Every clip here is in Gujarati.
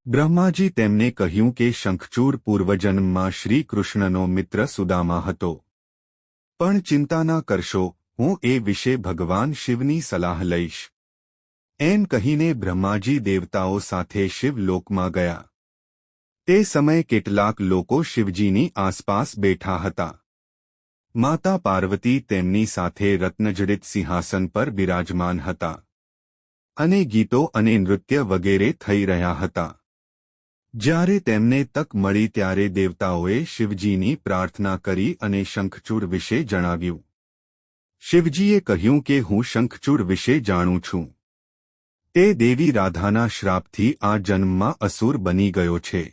બ્રહ્માજી તેમને કહ્યું કે શંખચૂડ પૂર્વજન્મમાં શ્રી કૃષ્ણનો મિત્ર સુદામા હતો. પણ ચિંતા ના કરશો, હું એ વિશે ભગવાન શિવની સલાહ લઈશ. એમ કહીને બ્રહ્માજી દેવતાઓ સાથે શિવલોકમાં ગયા. તે સમયે કેટલાક લોકો શિવજીની આસપાસ બેઠા હતા. માતા પાર્વતી તેમની સાથે રત્નજડિત સિંહાસન પર બિરાજમાન હતા. અને ગીતો અને નૃત્ય વગેરે થઈ રહ્યા હતા. જ્યારે તેમને તક મળી ત્યારે દેવતાઓએ શિવજીની પ્રાર્થના કરી અને શંખચૂડ વિશે જણાવ્યું. શિવજીએ કહ્યું કે હું શંખચૂડ વિશે જાણું છું. તે દેવી રાધાના શ્રાપથી આ જન્મમાં અસુર બની ગયો છે.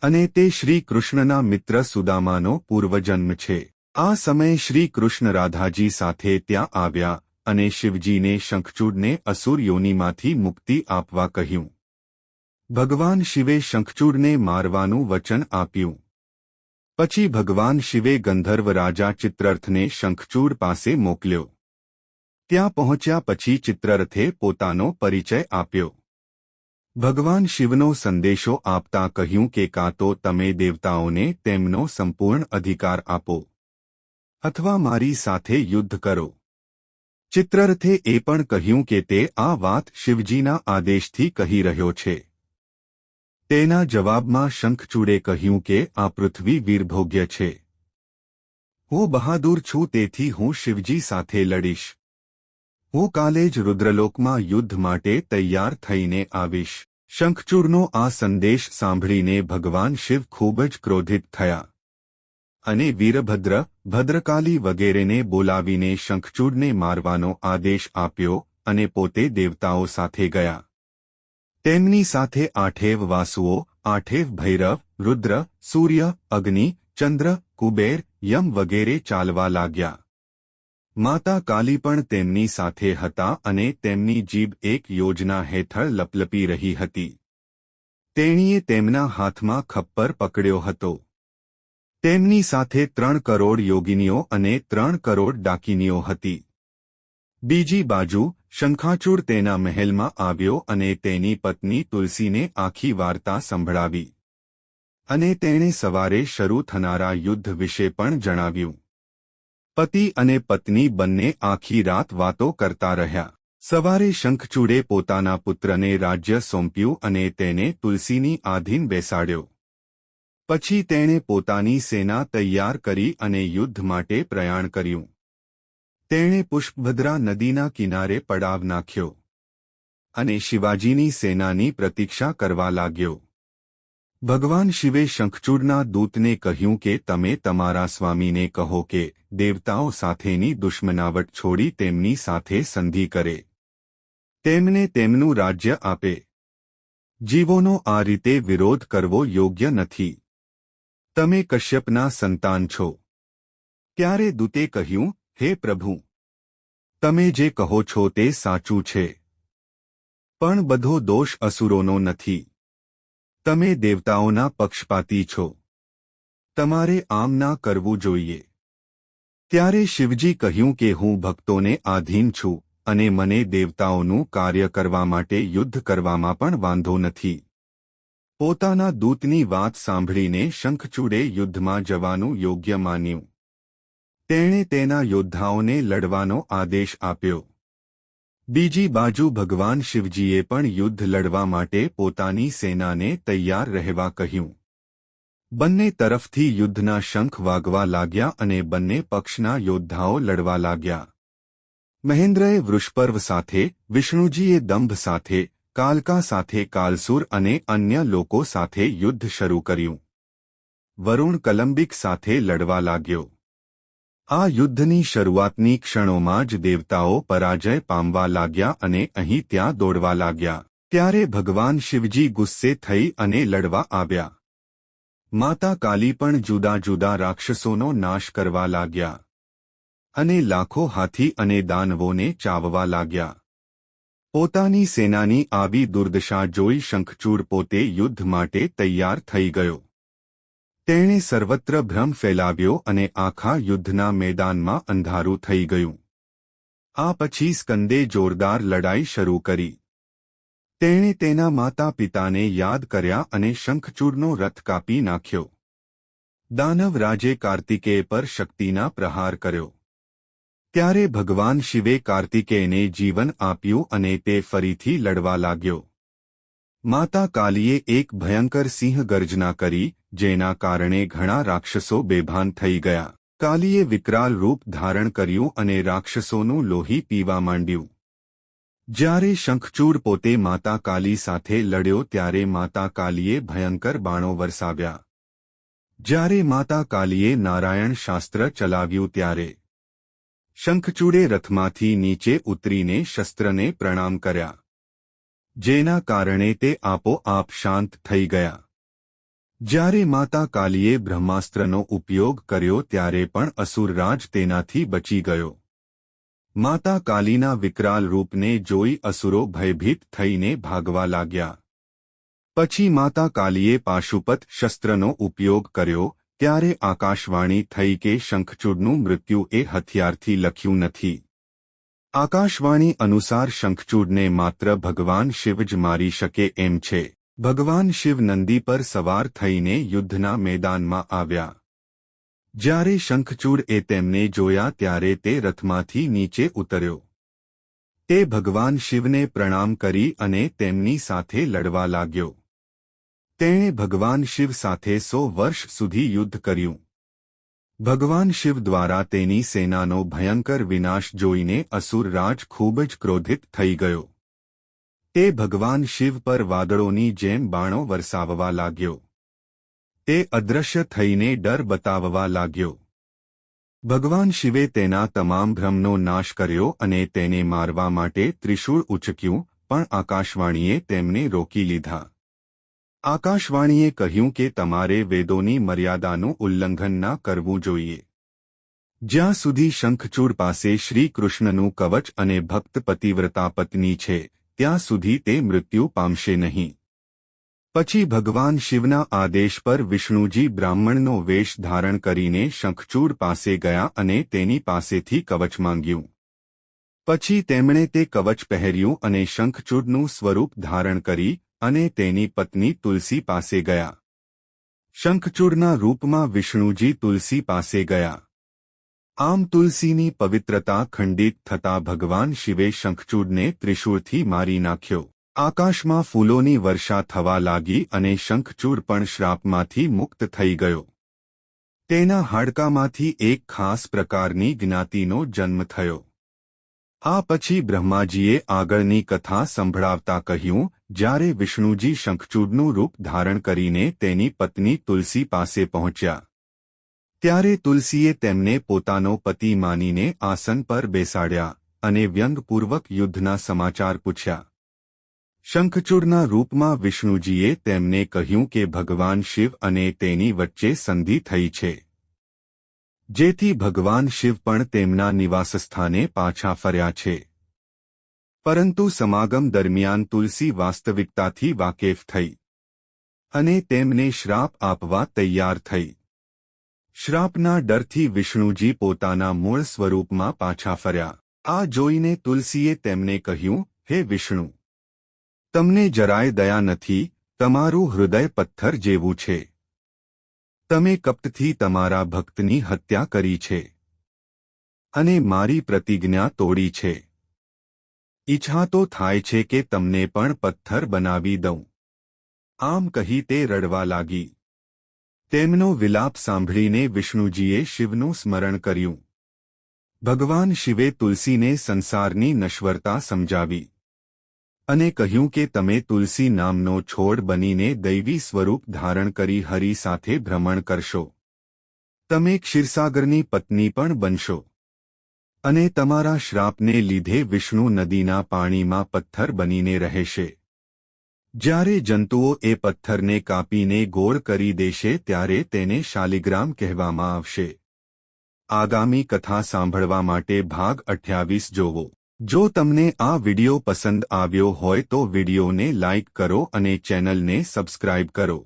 અને તે શ્રી કૃષ્ણના મિત્ર સુદામાનો પૂર્વજન્મ છે. આ સમયે શ્રી કૃષ્ણ રાધાજી સાથે ત્યાં આવ્યા અને શિવજીને શંખચૂડને અસુર યોનિમાંથી મુક્તિ આપવા કહ્યું. ભગવાન શિવે શંખચૂડને મારવાનું વચન આપ્યું. પછી ભગવાન શિવે ગંધર્વ રાજા ચિત્રરથને શંખચૂડ પાસે મોકલ્યો. ત્યાં પહોંચ્યા પછી ચિત્રરથે પોતાનો પરિચય આપ્યો. ભગવાન શિવનો સંદેશો આપતા કહ્યું કે કાં તો તમે દેવતાઓને તેમનો સંપૂર્ણ અધિકાર આપો અથવા મારી સાથે યુદ્ધ કરો. ચિત્રરથે એ પણ કહ્યું કે તે આ વાત શિવજીના આદેશથી કહી રહ્યો છે. તેના જવાબમાં શંખચૂડે કહ્યું કે આ પૃથ્વી વીરભોગ્ય છે. હું બહાદુર છું, તેથી હું શિવજી સાથે લડીશ. હું કાલે જ રુદ્રલોકમાં યુદ્ધ માટે તૈયાર થઈને આવીશ. શંખચૂડનો આ સંદેશ સાંભળીને ભગવાન શિવ ખૂબ જ ક્રોધિત થયા અને વીરભદ્ર, ભદ્રકાલી વગેરેને બોલાવીને શંખચૂડને મારવાનો આદેશ આપ્યો અને પોતે દેવતાઓ સાથે ગયા. તેમની સાથે 8 વાસુઓ, 8 ભૈરવ, રુદ્ર, સૂર્ય, અગ્નિ, ચંદ્ર, કુબેર, યમ વગેરે ચાલવા લાગ્યા. માતા કાલી પણ તેમની સાથે હતા અને તેમની જીભ એક યોજના હેઠળ લપલપી રહી હતી. તેણીએ તેમના હાથમાં ખપ્પર પકડ્યો હતો. તેમની સાથે 3 કરોડ યોગિનીઓ અને 3 કરોડ ડાકિનીઓ હતી. બીજી બાજુ શંખાચૂડ તેના મહેલમાં આવ્યો અને તેની પત્ની તુલસીને આખી વાર્તા સંભળાવી. અને તેણે સવારે શરૂ થનારા યુદ્ધ વિશે પણ જણાવ્યું. પતિ અને પત્ની બંને આખી રાત વાતો કરતા રહ્યા. સવારે શંખચૂડે પોતાના પુત્રને રાજ્ય સોંપ્યું અને તેને તુલસીની આધીન બેસાડ્યો. પછી તેણે પોતાની સેના તૈયાર કરી અને યુદ્ધ માટે પ્રયાણ કર્યું. તેણે પુષ્પભદ્રા નદીના કિનારે પડાવ નાખ્યો અને શિવાજીની સેનાની પ્રતીક્ષા કરવા લાગ્યો. ભગવાન શિવે શંખચૂડના દૂતને કહ્યું કે તમે તમારા સ્વામીને કહો કે દેવતાઓ સાથેની દુશ્મનાવટ છોડી તેમની સાથે સંધિ કરે. તેમને તેમનું રાજ્ય આપે. જીવોનો આ રીતે વિરોધ કરવો યોગ્ય નથી. તમે કશ્યપના સંતાન છો. ત્યારે દૂતે કહ્યું, હે પ્રભુ, તમે જે કહો છો તે સાચું છે. પણ બધો દોષ અસુરોનો નથી. તમે દેવતાઓના પક્ષપાતી છો. તમારે આમ ના કરવું જોઈએ. ત્યારે શિવજી કહ્યું કે હું ભક્તોને આધીન છું અને મને દેવતાઓનું કાર્ય કરવા માટે યુદ્ધ કરવામાં પણ વાંધો નથી. પોતાના દૂતની વાત સાંભળીને શંખચૂડે યુદ્ધમાં જવાનું યોગ્ય માન્યું. તેણે તેના યોદ્ધાઓને લડવાનો આદેશ આપ્યો. બીજી બાજુ ભગવાન શિવજીએ પણ યુદ્ધ લડવા માટે પોતાની સેનાને તૈયાર રહેવા કહ્યું. બંને તરફથી યુદ્ધના શંખ વાગવા લાગ્યા અને બંને પક્ષના યોદ્ધાઓ લડવા લાગ્યા. મહેન્દ્રએ વૃષપર્વ સાથે, વિષ્ણુજીએ દંભ સાથે, કાલકા સાથે કાલસુર અને અન્ય લોકો સાથે યુદ્ધ શરૂ કર્યું. વરુણ કલંબિક સાથે લડવા લાગ્યો. આ યુદ્ધની શરૂઆતની ક્ષણોમાં જ દેવતાઓ પરાજય પામવા લાગ્યા અને અહીં ત્યાં દોડવા લાગ્યા. ત્યારે ભગવાન શિવજી ગુસ્સે થઈ અને લડવા આવ્યા. માતા કાલી પણ જુદા જુદા રાક્ષસોનો નાશ કરવા લાગ્યા અને લાખો હાથી અને દાનવોને ચાવવા લાગ્યા. પોતાની સેનાની આવી દુર્દશા જોઈ શંખચૂડ પોતે યુદ્ધ માટે તૈયાર થઈ ગયો. તેણે સર્વત્ર ભ્રમ ફેલાવ્યો અને આખા યુદ્ધના મેદાનમાં અંધારું થઈ ગયું. આ પછી સ્કંદે જોરદાર લડાઈ શરૂ કરી. તેણે તેના માતા પિતાને યાદ કર્યા અને શંખચૂડનો રથ કાપી નાખ્યો. દાનવ રાજે કાર્તિકેય પર શક્તિના પ્રહાર કર્યો. ત્યારે ભગવાન શિવે કાર્તિકેયને જીવન આપ્યું અને તે ફરીથી લડવા લાગ્યો. માતા કાલીએ એક ભયંકર સિંહ ગર્જના કરી, જેના કારણે ઘણા રાક્ષસો બેભાન થઈ ગયા. કાલીએ વિકરાલ રૂપ ધારણ કર્યું અને રાક્ષસોનું લોહી પીવા માંડ્યું. જ્યારે શંખચૂડ પોતે માતા કાલી સાથે લડ્યો ત્યારે માતા કાલીએ ભયંકર બાણો વરસાવ્યા. જ્યારે માતા કાલીએ નારાયણ શાસ્ત્ર ચલાવ્યું ત્યારે શંખચૂડે રથમાંથી નીચે ઉતરીને શસ્ત્રને પ્રણામ કર્યા, જેના કારણે તે આપોઆપ શાંત થઈ ગયા. જ્યારે માતા કાલીએ બ્રહ્માસ્ત્રનો ઉપયોગ કર્યો ત્યારે પણ અસુરરાજ તેનાથી બચી ગયો. માતા કાલીના વિકરાલ રૂપને જોઈ અસુરો ભયભીત થઈને ભાગવા લાગ્યા. પછી માતા કાલીએ પાશુપત શસ્ત્રનો ઉપયોગ કર્યો ત્યારે આકાશવાણી થઈ કે શંખચૂડનું મૃત્યુ એ હથિયારથી લખ્યું નથી. આકાશવાણી અનુસાર શંખચૂડને માત્ર ભગવાન શિવ જ મારી શકે એમ છે. ભગવાન શિવ નંદી પર સવાર થઈને યુદ્ધના મેદાનમાં આવ્યા. જ્યારે શંખચૂડે તેમને જોયા ત્યારે તે રથમાંથી નીચે ઉતર્યો. તે ભગવાન શિવને પ્રણામ કરી અને તેમની સાથે લડવા લાગ્યો. તેણે ભગવાન શિવ સાથે 100 વર્ષ સુધી યુદ્ધ કર્યું. ભગવાન શિવ દ્વારા તેની સેનાનો ભયંકર વિનાશ જોઈને અસુરરાજ ખૂબ જ ક્રોધિત થઈ ગયો. તે ભગવાન શિવ પર વાદળોની જેમ બાણો વરસાવવા લાગ્યો. તે અદૃશ્ય થઈને ડર બતાવવા લાગ્યો. ભગવાન શિવે તેના તમામ ભ્રમનો નાશ કર્યો અને તેને મારવા માટે ત્રિશૂળ ઉચક્યું, પણ આકાશવાણીએ તેમને રોકી લીધા. આકાશવાણીએ કહ્યું કે તમારે વેદોની મર્યાદાનું ઉલ્લંઘન ના કરવું જોઈએ. જ્યાં સુધી શંખચૂડ પાસે શ્રી કૃષ્ણનું કવચ અને ભક્ત પતિવ્રતા પત્ની છે ત્યાં સુધી તે મૃત્યુ પામશે નહીં. પછી ભગવાન શિવના આદેશ પર વિષ્ણુજી બ્રાહ્મણનો વેશ ધારણ કરીને શંખચૂડ પાસે ગયા અને તેની પાસેથી કવચ માંગ્યું. પછી તેમણે તે કવચ પહેર્યું અને શંખચૂડનું સ્વરૂપ ધારણ કરી અને તેની પત્ની તુલસી પાસે ગયા. શંખચૂડના રૂપમાં વિષ્ણુજી તુલસી પાસે ગયા. આમ તુલસીની પવિત્રતા ખંડિત થતાં ભગવાન શિવે શંખચૂડને ત્રિશૂળથી મારી નાખ્યો. આકાશમાં ફૂલોની વર્ષા થવા લાગી અને શંખચૂડ પણ શ્રાપમાંથી મુક્ત થઈ ગયો. તેના હાડકામાંથી એક ખાસ પ્રકારની જ્ઞાતિનો જન્મ થયો. આ પછી બ્રહ્માજીએ આગળની કથા સંભળાવતા કહ્યું, જ્યારે વિષ્ણુજી શંખચૂડનું રૂપ ધારણ કરીને તેની પત્ની તુલસી પાસે પહોંચ્યા ત્યારે તુલસીએ તેમને પોતાનો પતિ માનીને આસન પર બેસાડ્યા અને વ્યંગપૂર્વક યુદ્ધના સમાચાર પૂછ્યા. શંખચૂડના રૂપમાં વિષ્ણુજીએ તેમને કહ્યું કે ભગવાન શિવ અને તેની વચ્ચે સંધિ થઈ છે, જેથી ભગવાન શિવ પણ તેમના નિવાસસ્થાને પાછા ફર્યા છે. પરંતુ સમાગમ દરમિયાન તુલસી વાસ્તવિકતાથી વાકેફ થઈ અને તેમને શ્રાપ આપવા તૈયાર થઈ. શ્રાપના ડરથી વિષ્ણુજી પોતાના મૂળ સ્વરૂપમાં પાછા ફર્યા. આ જોઈને તુલસીએ તેમને કહ્યું, હે વિષ્ણુ, તમને જરાય દયા નથી, તમારું હૃદય પથ્થર જેવું છે. તમે કપટથી તમારા ભક્તની હત્યા કરી છે અને મારી પ્રતિજ્ઞા તોડી છે. ઈચ્છા તો થાય છે કે તમને પણ પથ્થર બનાવી દઉં. આમ કહી તે રડવા લાગી. તેમનો વિલાપ સાંભળીને વિષ્ણુજીએ શિવનું સ્મરણ કર્યું. ભગવાન શિવે તુલસીને સંસારની નશ્વરતા સમજાવી અને કહ્યું કે તમે તુલસી નામનો છોડ બનીને દૈવી સ્વરૂપ ધારણ કરી હરિ સાથે ભ્રમણ કરશો. તમે ક્ષીરસાગરની પત્ની પણ બનશો અને તમારા શ્રાપને લીધે વિષ્ણુ નદીના પાણીમાં પથ્થર બનીને રહેશે. જ્યારે જંતુઓ એ પથ્થરને કાપીને ગોળ કરી દેશે ત્યારે તેને શાલિગ્રામ કહેવામાં આવશે. આગામી કથા સાંભળવા માટે ભાગ 28 જોવો. જો તમને આ વિડિયો પસંદ આવ્યો હોય તો વિડિયોને લાઇક કરો અને ચેનલને સબસ્ક્રાઇબ કરો.